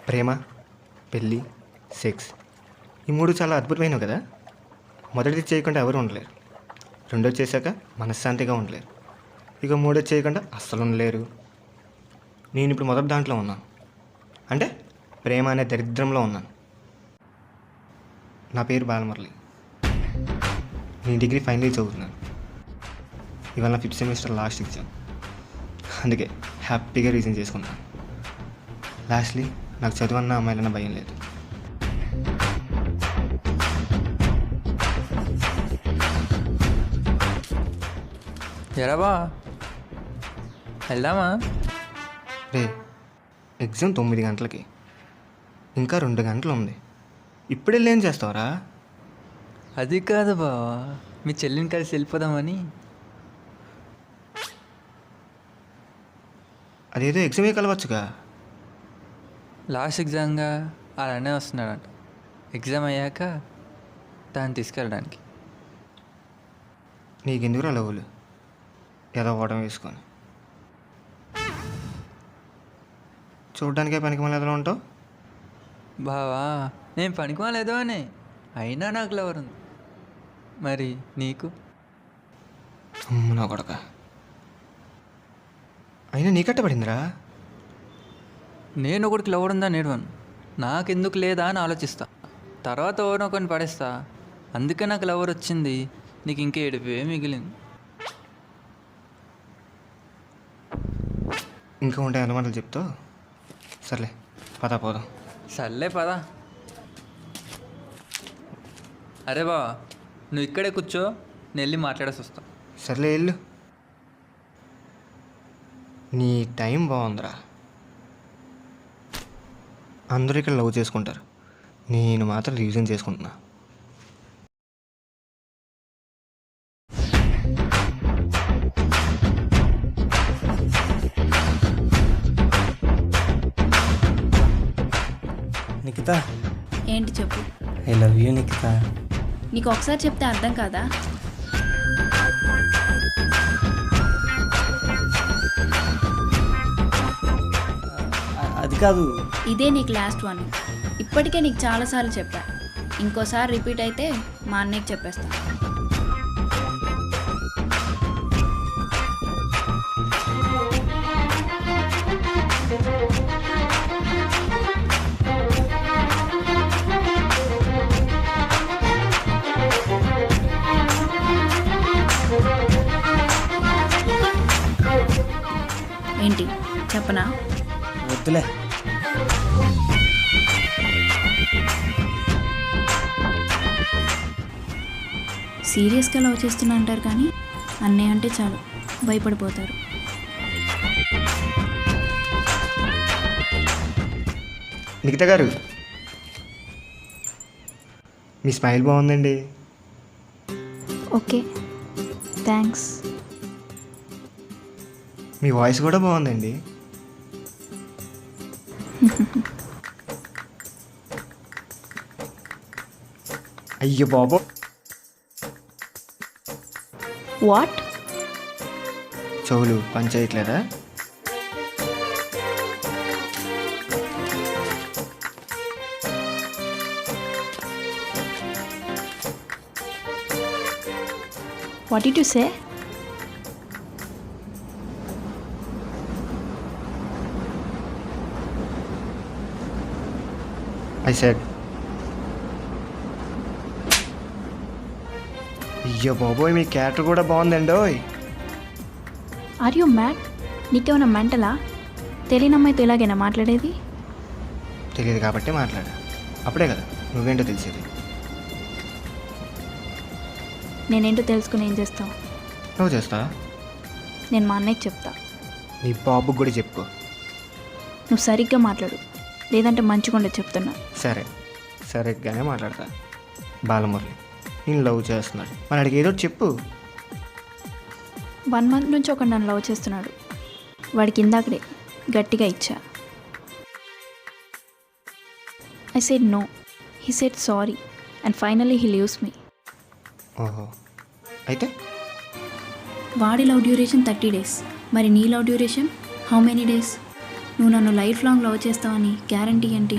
ప్రేమ, పెళ్ళి, సెక్స్ ఈ మూడు చాలా అద్భుతమైనవి కదా. మొదటిది చేయకుండా ఎవరు ఉండలేరు, రెండోది చేశాక మనశ్శాంతిగా ఉండలేరు, ఇక మూడోది చేయకుండా అస్సలు ఉండలేరు. నేను ఇప్పుడు మొదటి దాంట్లో ఉన్నాను, అంటే ప్రేమ అనే దరిద్రంలో ఉన్నాను. నా పేరు బాలమురళి, నేను డిగ్రీ ఫైనల్ ఇయర్ చదువుతున్నాను. ఇవాళ నా 5th సెమిస్టర్ లాస్ట్ ఎగ్జామ్, అందుకే హ్యాపీగా రీజన్ చేసుకున్నాను. లాస్ట్లీ నాకు చదువన్న అమ్మాయిలన్న భయం లేదు. ఎరాబా వెళ్దామా? రే, ఎగ్జామ్ 9 గంటలకి, ఇంకా 2 గంటలు ఉంది. ఇప్పుడు వెళ్ళి ఏం చేస్తావురా? అది కాదు బావా, మీ చెల్లిని కలిసి వెళ్ళిపోదామని. అదేదో ఎగ్జామే కలవచ్చుగా. లాస్ట్ ఎగ్జామ్గా అలానే వస్తున్నాడంట. ఎగ్జామ్ అయ్యాక దాన్ని తీసుకెళ్ళడానికి. నీకెందుకురా లవ్వులు ఏదో ఓటం వేసుకొని చూడ్డానికే పనికి మళ్ళీ ఎదురు ఉంటావు. బావా నేను పనికోలేదో అని, అయినా నాకు లవర్ ఉంది. మరి నీకు? అమ్మ నా కొడక, అయినా నీకట్ట పడిందిరా. నేను ఒకటికి లవర్ ఉందా నేడవను, నాకెందుకు లేదా అని ఆలోచిస్తా. తర్వాత ఎవరినో కొన్ని పడేస్తా. అందుకే నాకు లవర్ వచ్చింది, నీకు ఇంకే ఏడిపే మిగిలింది. ఇంకా ఉంటాయి అనుమానాలు చెప్తావు. సర్లే పదా పోదాం. సర్లే పదా. అరే బావా నువ్వు ఇక్కడే కూర్చో, నేను వెళ్ళి మాట్లాడేసి వస్తా. సర్లే వెళ్ళు. నీ టైం బాగుందిరా. అందరూ ఇక్కడ లవ్ చేసుకుంటారు, నేను మాత్రం రీజన్ చేసుకుంటున్నా. నిఖిత, ఏంటి చెప్పు. I love you Nikhita. నీకు ఒకసారి చెప్తే అర్థం కాదా? అది కాదు. ఇదే నీకు లాస్ట్ వన్. ఇప్పటికే నీకు చాలాసార్లు చెప్పా, ఇంకోసారి రిపీట్ అయితే మా అన్నయ్యకి చెప్పేస్తా. ఏంటి చెప్పనా? వద్దులే. సీరియస్గా లవ్ చేస్తున్నా అంటారు కానీ అన్నయ్య అంటే చాలు భయపడిపోతారు. నిఖిత గారు, మీ స్మైల్ బాగుందండి. Okay thanks. మీ వాయిస్ కూడా బాగుందండి. అయ్యో బాబో, వాట్? చెవులు పనిచేయట్లేదా? What did you say? I said. అయ్యో బాబోయ్, మీ క్యారెక్టర్ కూడా బాగుందండి. ఓయ్ ఆర్ యూ మ్యాడ్? నీకేమైనా మెంటలా? తెలియని అమ్మాయితో ఇలాగైనా మాట్లాడేది? తెలియదు కాబట్టి మాట్లాడా, అప్పుడే కదా నువ్వేంటో తెలిసేది. నేనేంటో తెలుసుకుని ఏం చేస్తావు? నువ్వు చేస్తా, నేను మా అన్నయ్యకి చెప్తా. నీ బాబుకి కూడా చెప్పుకో. నువ్వు సరిగ్గా మాట్లాడు, లేదంటే మంచిగా చెప్తున్నా. సరే సరిగ్గానే మాట్లాడతా. బాలమురళి నేను లవ్ చేస్తున్నాడు, మరి అడిగి ఏదో చెప్పు. 1 మంత్ నుంచి ఒక నన్ను లవ్ చేస్తున్నాడు. వాడికి ఇందాకడే గట్టిగా ఇచ్చా. I said no, he said sorry and finally he leaves me. ఓహో, అయితే వాడి లవ్ డ్యూరేషన్ 30 days. మరి నీ love duration how many days? నువ్వు నన్ను లైఫ్ లాంగ్ లవ్ చేస్తావని గ్యారంటీ ఏంటి?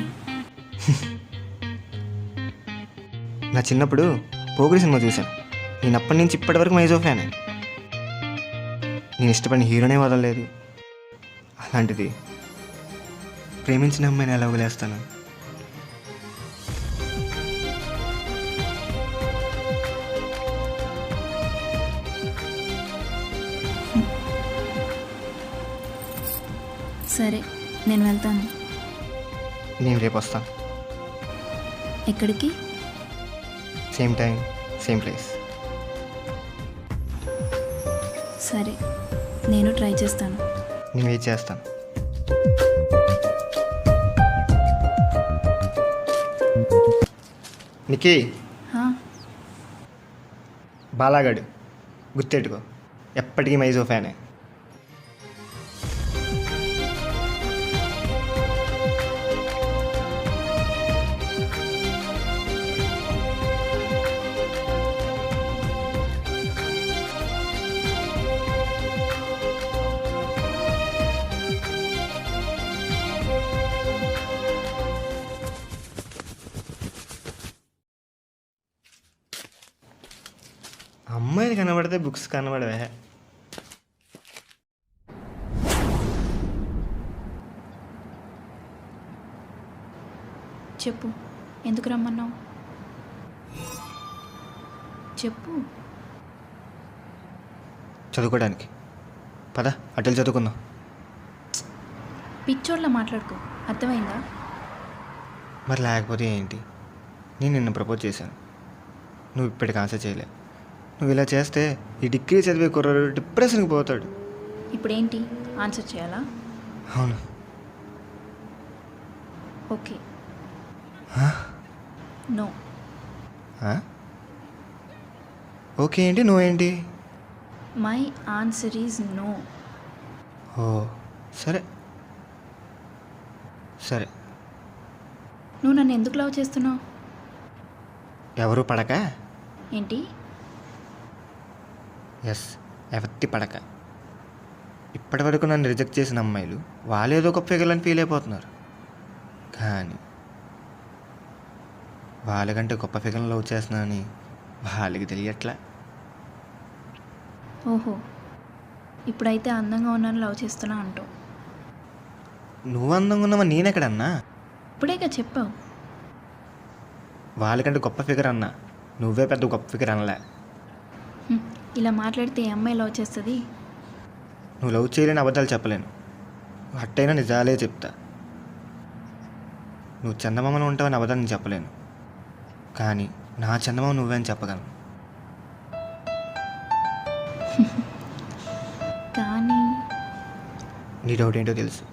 నా చిన్నప్పుడు పోకిరి సినిమా చూశాను. నేను అప్పటి నుంచి ఇప్పటి వరకు మైజో ఫ్యానే. నేను ఇష్టపడిన హీరోనే వదలలేదు. అలాంటిది ప్రేమించిన అమ్మాయిని ఎలా వదిలేస్తాను? సరే, నేను వెళ్తాను. నేను రేపు వస్తాను. ఎక్కడికి? Same time same place. సరే, నేను ట్రై చేస్తాను. నేను వెయిట్ చేస్తాను. నిక్కీ, హా, బాలాగాడు గుర్తెట్టుకో, ఎప్పటికీ మైజో ఫ్యానే. అమ్మాయిలు కనబడితే బుక్స్ కనబడవే. చెప్పు, ఎందుకు రమ్మన్నావు? చెప్పు. చదువుకోవడానికి. పద అటెల్ చదువుకుందాం. పిచ్చోళ్ళ మాట్లాడుకో, అర్థమైందా? మరి లేకపోతే ఏంటి? నేను నిన్ను ప్రపోజ్ చేశాను, నువ్వు ఇప్పటికి ఆన్సర్ చేయలే. నువ్వు ఇలా చేస్తే ఈ డిగ్రీ చదివే కుర్రాడు డిప్రెషన్కి పోతాడు. ఇప్పుడేంటి, ఆన్సర్ చేయాలా? అవును. ఓకే. నో. ఓకే ఏంటి, నువ్వు ఏంటి? My answer is no. ఓ సరే సరే. నువ్వు నన్ను ఎందుకు లవ్ చేస్తున్నావు? ఎవరు పడక? ఏంటి? ఎస్, ఎవరి పడక. ఇప్పటి వరకు నన్ను రిజెక్ట్ చేసిన అమ్మాయిలు వాళ్ళేదో గొప్ప ఫిగర్లని ఫీల్ అయిపోతున్నారు. కానీ వాళ్ళకంటే గొప్ప ఫిగర్ని లవ్ చేస్తున్నానని వాళ్ళకి తెలియట్లా. ఓహో, ఇప్పుడైతే అందంగా ఉన్నాను లవ్ చేస్తున్నా అంటూ. నువ్వు అందంగా ఉన్నావా? నేనెక్కడన్నా? ఇప్పుడేగా చెప్పావు. వాళ్ళకంటే గొప్ప ఫిగర్ అన్నా, నువ్వే పెద్ద గొప్ప ఫిగర్ అనలే. ఇలా మాట్లాడితే ఏ అమ్మాయి లవ్ చేస్తుంది? నువ్వు లవ్ చేయలేని అబద్ధాలు చెప్పలేను, అట్టయినా నిజాలే చెప్తా. నువ్వు చందమామను ఉంటావని అబద్ధాలు నేను చెప్పలేను, కానీ నా చందమామ నువ్వే అని చెప్పగలను. కానీ నీ డౌట్ ఏంటో తెలుసు.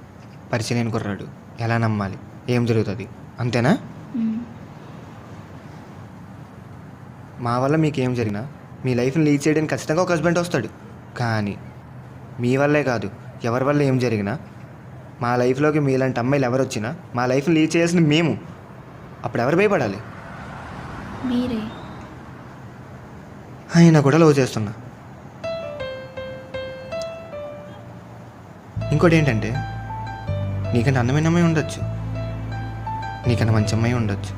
పరిచయం కుర్రాడు, ఎలా నమ్మాలి, ఏం జరుగుతుంది, అంతేనా? మా వల్ల మీకేం జరిగినా మీ లైఫ్ని లీడ్ చేయడానికి ఖచ్చితంగా ఒక హస్బెండ్ వస్తాడు. కానీ మీ వల్లే కాదు, ఎవరి వల్ల ఏం జరిగినా మా లైఫ్లోకి మీలాంటి అమ్మాయిలు ఎవరు వచ్చినా మా లైఫ్ని లీడ్ చేయాల్సిన మేము. అప్పుడు ఎవరు భయపడాలి? మీరే. అయినా కూడా లవ్ చేస్తున్నా. ఇంకోటి ఏంటంటే, నీకన్నా అందమైన అమ్మాయి ఉండొచ్చు, నీకన్నా మంచి అమ్మాయి ఉండొచ్చు,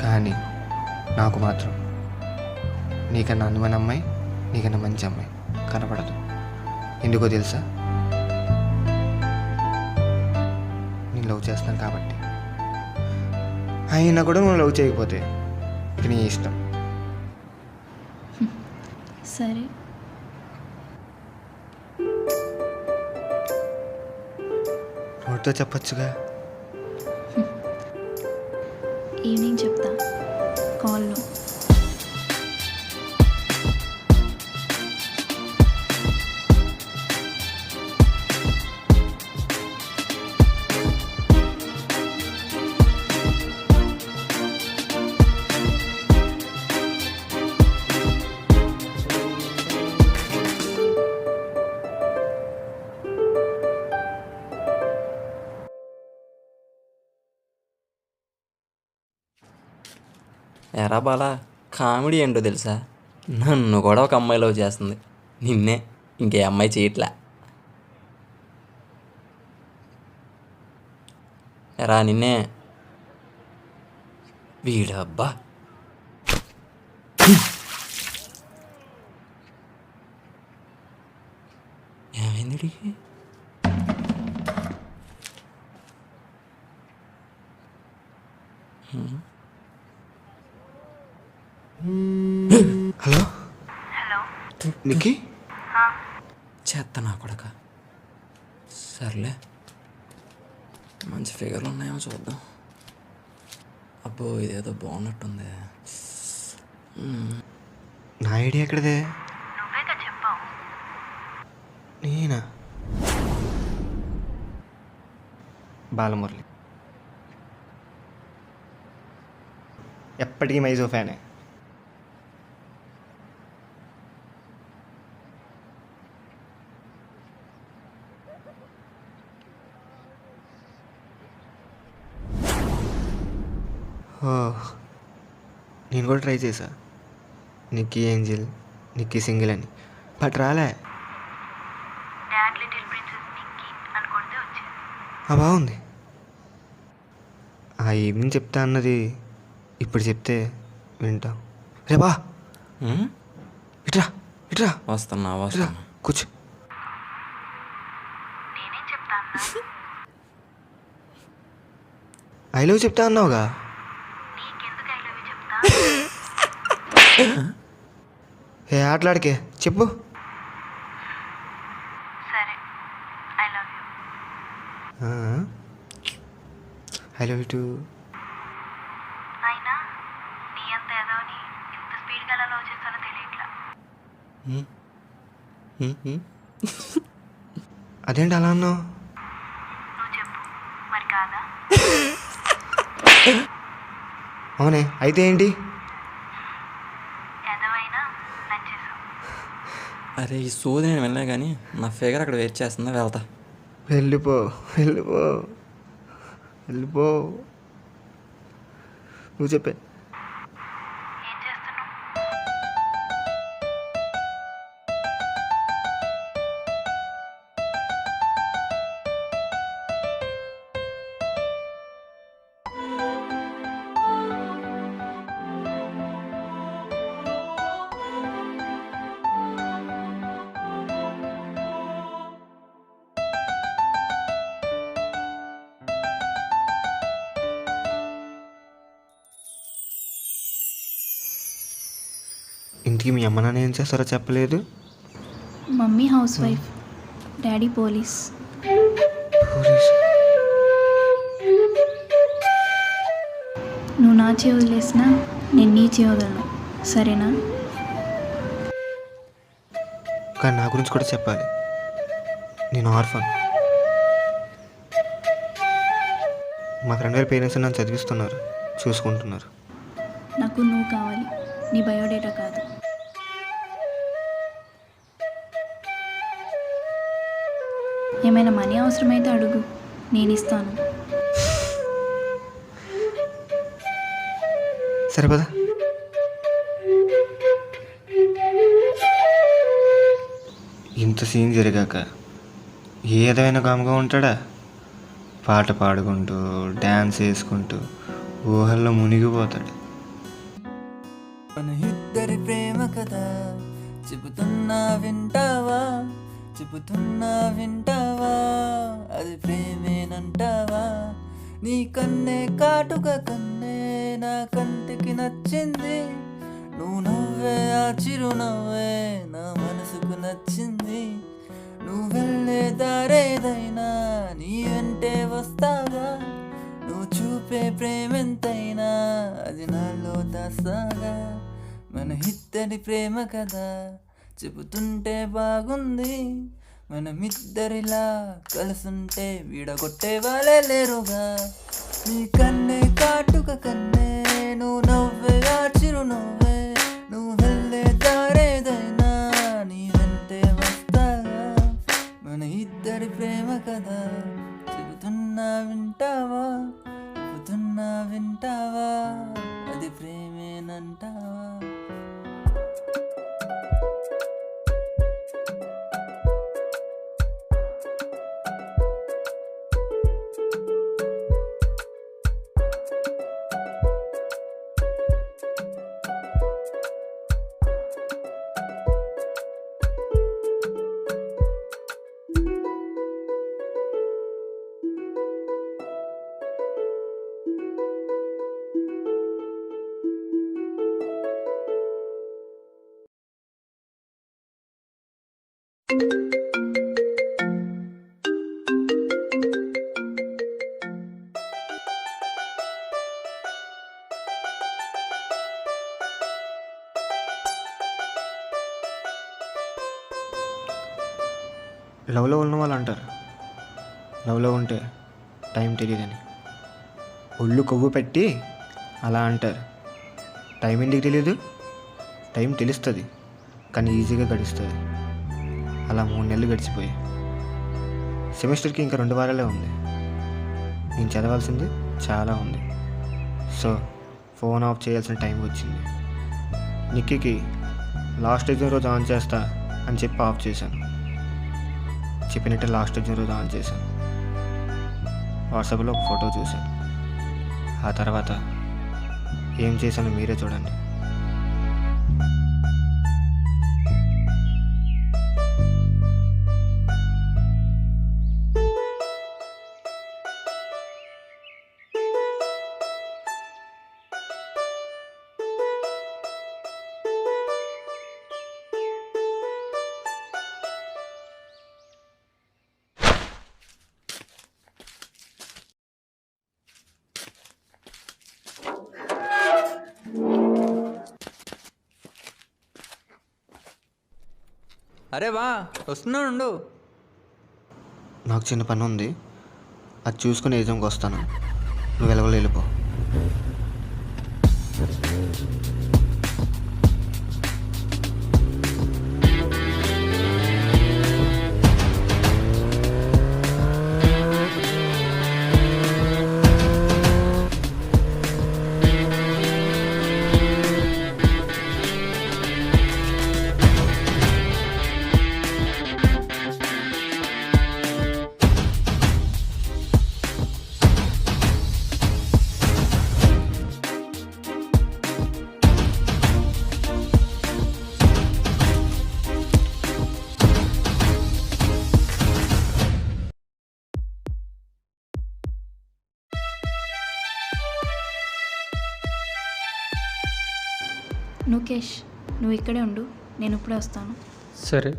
కానీ నాకు మాత్రం నీకన్నా అందమైన అమ్మాయి, నీకన్నా మంచి అమ్మాయి కనపడదు. ఎందుకో తెలుసా? నేను లవ్ చేస్తాను కాబట్టి. అయినా కూడా నువ్వు లవ్ చేయకపోతే ఇక నీ ఇష్టం. సరే. నోటితో చెప్పొచ్చుగా. ఈవినింగ్ చెప్తా కాల్లో. ఎరా బాలా, కామెడీ ఏంటో తెలుసా? నన్ను కూడా ఒక అమ్మాయి లవ్ చేస్తుంది, నిన్నే. ఇంకే అమ్మాయి చేయట్లే. ఎరా నిన్నే వీడబ్బా ఏమైంది వీడికి? హలో నిక్కీ చెత్త నా కొడక. సర్లే మంచి ఫిగర్లు ఉన్నాయేమో చూద్దాం. అబ్బో ఇదేదో బాగున్నట్టుంది. నా ఐడియా ఎక్కడిదే? నేనా? బాలమురళి ఎప్పటికీ మైజో ఫ్యానే. ఓ నేను కూడా ట్రై చేశా, నిక్కీ ఏంజిల్, నిక్కీ సింగిల్ అని, బట్ రాలే. బాగుంది. ఆ ఈవినింగ్ చెప్తా అన్నది ఇప్పుడు చెప్తే వింటాం. రేపా ఇట్రా ఇట్రా వస్తున్నా ఇట్రా వస్తున్నా. కూర్చో. ఐ లవ్ చెప్తా అన్నావుగా. ఏ ఆటలాడికే చెప్పు. I love you two. అదేంటి అలా అన్నావు? అవునే, అయితే ఏంటి? అరే ఈ సోది నేను వెళ్ళా కానీ నా ఫిగర్ అక్కడ వెయిట్ చేస్తుందా, వెళ్తా. వెళ్ళిపో వెళ్ళిపో వెళ్ళిపో. నువ్వు చెప్పే. ఇంటికి మీ అమ్మ నాన్న ఏం చేస్తారో చెప్పలేదు. Mummy house wife, daddy police. Police. నువ్వు నా చేయి వదిలేసినా నేను నీ చేయి వదలను, సరేనా? కానీ నా గురించి కూడా చెప్పాలి. నేను ఆర్ఫన్. మా ఫ్రెండ్ గారి పేరెంట్స్ నన్ను చదివిస్తున్నారు, చూసుకుంటున్నారు. నాకు నువ్వు కావాలి, నీ బయోడేటా కాదు. ఏమైనా మనీ అవసరమైతే అడుగు, నేను ఇస్తాను. సరే పద. ఇంత సీన్ జరిగాక ఏదైనా కాముగా ఉంటాడా? పాట పాడుకుంటూ డ్యాన్స్ వేసుకుంటూ ఊహల్లో మునిగిపోతాడు. మన ఇద్దరి ప్రేమ కదా చెబుతున్నా వింటావా, చెబుతున్నా వింటావా, అది ప్రేమేనంటావా? నీ కన్నే కాటుక కన్నే నా కంటికి నచ్చింది, నువ్వు నవ్వే ఆ చిరునవ్వే నా మనసుకు నచ్చింది. నువ్వు వెళ్ళే దారేదైనా నీ వెంటే వస్తాగా, నువ్వు చూపే ప్రేమెంతైనా అది నాలో దాస్తాగా. మన ఇద్దరి ప్రేమ కదా చెబుతుంటే బాగుంది, మనమిద్దరిలా కలుసుంటే విడగొట్టే వాళ్ళే లేరుగా. నీ కన్నే కాటుక కన్నే నువ్వు నవ్వే ఆ చిరునవ్వే, నువ్వు వెళ్ళే దారేదైనా నీ వెంటే వస్తాగా. మన ఇద్దరి ప్రేమ కదా చెబుతున్నా వింటావా, చెబుతున్నా వింటావా, అది ప్రేమేనంటావా? లవ్లో ఉన్న వాళ్ళు అంటారు లవ్లో ఉంటే టైం తెలియదని. ఒళ్ళు కొవ్వు పెట్టి అలా అంటారు. టైం ఎందుకు తెలియదు? టైం తెలుస్తుంది కానీ ఈజీగా గడుస్తుంది. అలా 3 నెలలు గడిచిపోయాయి. సెమిస్టర్కి ఇంకా 2 వారాలే ఉంది. నేను చదవాల్సింది చాలా ఉంది. సో ఫోన్ ఆఫ్ చేయాల్సిన టైం వచ్చింది. నిక్కీకి లాస్ట్ ఎగ్జామ్ రోజు ఆన్ చేస్తా అని చెప్పి ఆఫ్ చేశాను. చెప్పినట్టే లాస్ట్ ఎగ్జామ్ రోజు ఆన్ చేశాను. వాట్సాప్లో ఒక ఫోటో చూశాను. ఆ తర్వాత ఏం చేశానో మీరే చూడండి. అరే వా, వస్తున్నాను ఉండు. నాకు చిన్న పని ఉంది, అది చూసుకుని ఎగ్జామ్కి వస్తాను. నువ్వు వెలవలు వెళ్ళిపో. నుకేష్, నువ్వు ఇక్కడే ఉండు, నేను ఇప్పుడే వస్తాను. సరే.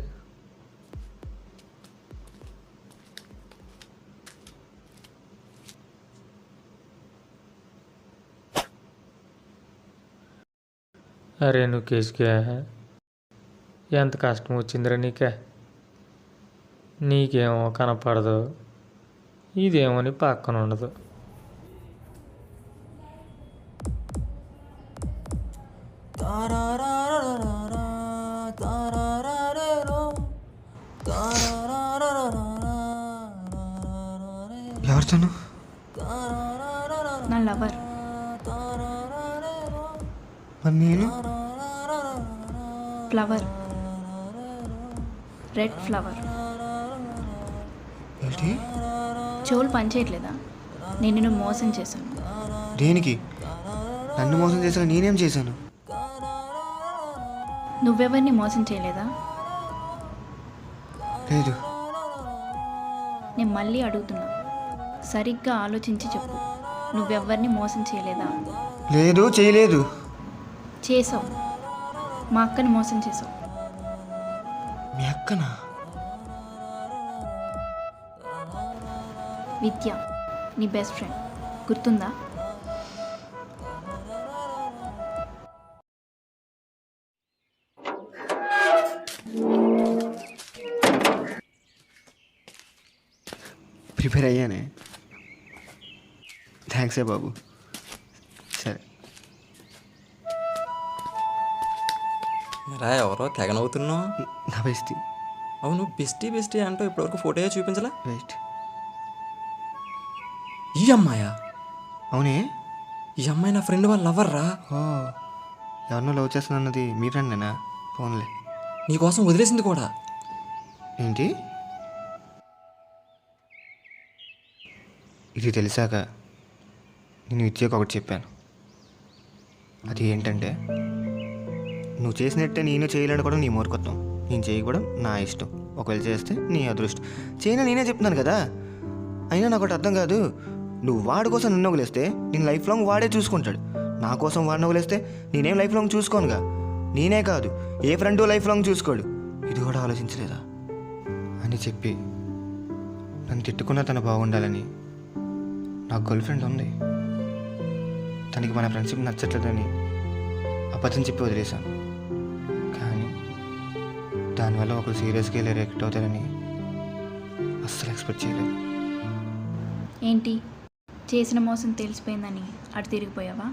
అరే నువ్వు కేసుకే ఎంత కష్టం వచ్చిందిరా నీకేమో కనపడదు, ఇదేమో నీ పక్కన ఉండదు. ఎవరితోను? నా లవర్. మరి నేను? Flower, red flower. ఏంటి? చెవులు పనిచేయట్లేదా? నేను నిన్ను మోసం చేశాను. దేనికి? నన్ను మోసం చేశాను? నేనేం చేశాను? నువ్వెవరిని మోసం చేయలేదా? లేదు. నేను మళ్ళీ అడుగుతున్నా, సరిగ్గా ఆలోచించి చెప్పు. నువ్వెవరిని మోసం చేయలేదా? లేదు, చేయలేదు. చేసావు. మా అక్కని మోసం చేసావు. మీ అక్కనా? విద్య, నీ బెస్ట్ ఫ్రెండ్, గుర్తుందా? ప్రిపేర్ అయ్యానే. థ్యాంక్సే బాబు. సరే. రా, ఎవరో తెగ నవ్వుతున్నావు? నా బెస్టీ. అవును, బెస్టీ అంటూ ఇప్పటివరకు ఫోటో చూపించలా? బెస్ట్. ఈ అమ్మాయా? అవునే. ఈ అమ్మాయి నా ఫ్రెండ్ వాళ్ళ లవర్ రా. ఓ, ఎవరినో లవ్ చేస్తున్నది మీ ఫ్రెండేనా? ఫోన్లే. నీకోసం వదిలేసింది కూడా. ఏంటి? ఇది తెలిసాక నేను విద్యకు ఒకటి చెప్పాను. అది ఏంటంటే, నువ్వు చేసినట్టే నేను చేయలేడు కూడా నీ మూర్ఖత్వం, నేను చేయకపోవడం నా ఇష్టం. ఒకవేళ చేస్తే నీ అదృష్టం. చేయనా నేనే చెప్తున్నాను కదా. అయినా నాకు ఒకటి అర్థం కాదు, నువ్వు వాడి కోసం నన్ను వదిలేస్తే నేను లైఫ్ లాంగ్ వాడే చూసుకుంటాడు. నా కోసం వాడిని వదిలేస్తే నేనేం లైఫ్ లాంగ్ చూసుకోనుగా. నేనే కాదు, ఏ ఫ్రెండ్ లైఫ్ లాంగ్ చూసుకోడు. ఇది కూడా ఆలోచించలేదా? అని చెప్పి నన్ను తిట్టుకున్న తను బాగుండాలని నాకు గర్ల్ ఫ్రెండ్ ఉంది. తనకి మన ఫ్రెండ్షిప్ నచ్చట్లేదని అబద్ధం చెప్పి వదిలేశాను. కానీ దానివల్ల ఒకరు సీరియస్గా వెళ్ళి రియాక్ట్ అవుతారని అస్సలు ఎక్స్పెక్ట్ చేయలేదు. ఏంటి చేసిన మోసం తెలిసిపోయిందని అటు తిరిగిపోయావా?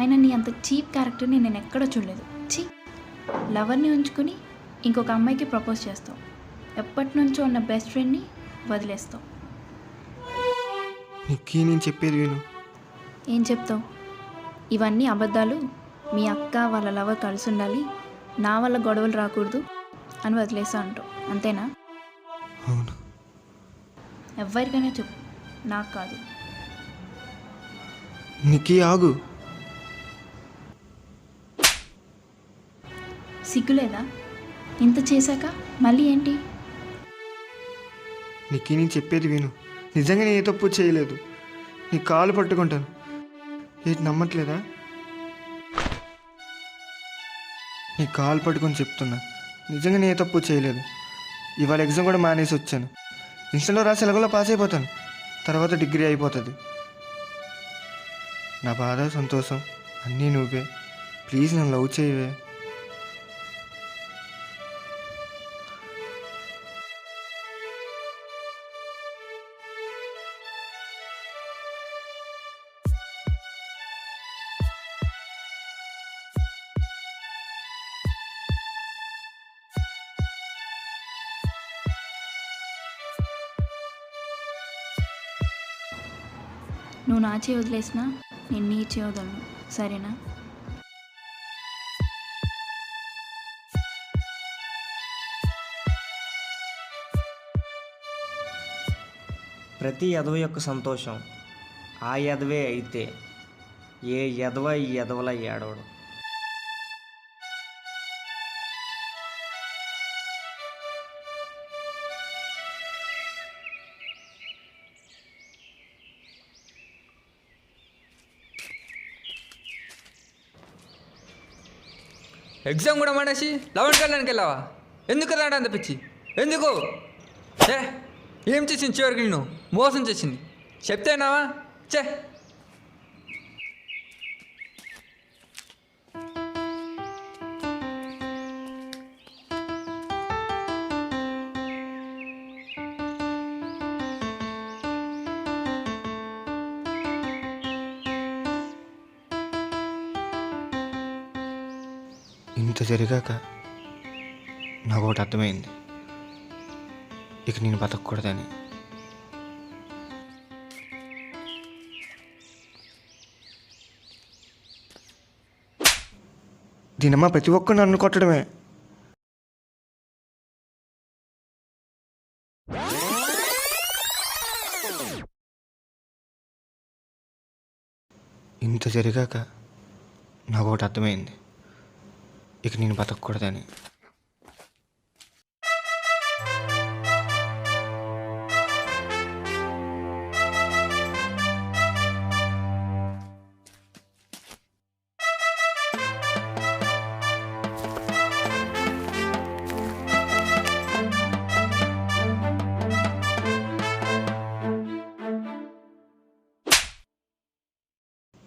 అయినా నీ అంత చీప్ క్యారెక్టర్ని నేను ఎక్కడో చూడలేదు. చీ, లవర్ని ఉంచుకుని ఇంకొక అమ్మాయికి ప్రపోజ్ చేస్తావు. ఎప్పటి నుంచో ఉన్న బెస్ట్ ఫ్రెండ్ని వదిలేస్తావు. నిక్కీ, నేను చెప్పేది విను. ఏం చెప్తావు? ఇవన్నీ అబద్ధాలు. మీ అక్క వాళ్ళ లవర్ కలిసి ఉండాలి, నా వల్ల గొడవలు రాకూడదు అని వదిలేస్తా అంటావు, అంతేనా? అవును. ఎవరికైనా చెప్పు, నాకు కాదు. నిక్కీ, ఆగు. సిగ్గులేదా? ఇంత చేశాక మళ్ళీ ఏంటి? నిక్కీ, నేను చెప్పేది విను. నిజంగా నేను ఏ తప్పు చేయలేదు. నీ కాలు పట్టుకుంటాను. ఏంటి నమ్మట్లేదా? నీ కాలు పట్టుకొని చెప్తున్నా, నిజంగా నేను ఏ తప్పు చేయలేదు. ఇవాళ ఎగ్జామ్ కూడా మానేసి వచ్చాను. ఇన్స్టెంట్లో రాసి ఎలాగోలా పాస్ అయిపోతాను. తర్వాత డిగ్రీ అయిపోతుంది. నా బాధ సంతోషం అన్నీ నువ్వే. ప్లీజ్ నన్ను లవ్ చేయవే. నువ్వు నా చేయి వదిలేసినా నేను నీ చేయి వదలను, సరేనా? ప్రతి ఎదవ యొక్క సంతోషం ఆ ఎదవే అయితే ఏ ఎదవ ఈ ఎదవలా ఏడవడం. ఎగ్జామ్ కూడా మానేసి 11th వెళ్ళడానికి వెళ్ళావా? ఎందుకు రాడా అంత పిచ్చి? ఎందుకు? ఏం చేసింది చివరికి? నేను మోసం చేసింది చెప్తేనావా? చే ఇంత జరిగాక నాకు ఒకటి అర్థమైంది, ఇక నేను బతకూడదని. దీనమ్మ ప్రతి ఒక్కరు నన్ను కొట్టడమే. ఇంత జరిగాక నాకు ఒకటి అర్థమైంది, ఇక నేను బతకూడదని.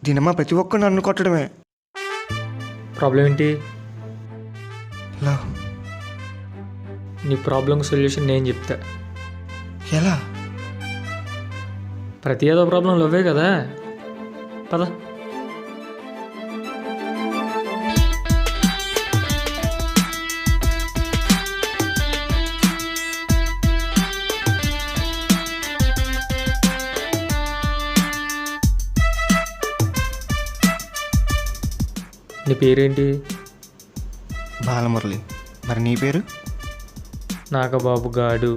దీనమ్మ ప్రతి ఒక్కరు నన్ను కొట్టడమే. ప్రాబ్లం ఏంటి? లవ్. నీ ప్రాబ్లం సొల్యూషన్ నేను చెప్తా. ఎలా? ప్రతి ఏదో ప్రాబ్లం లవ్వే కదా. పద. నీ పేరేంటి? బాలమురళి. మరి నీ పేరు? నాగబాబు గాడు.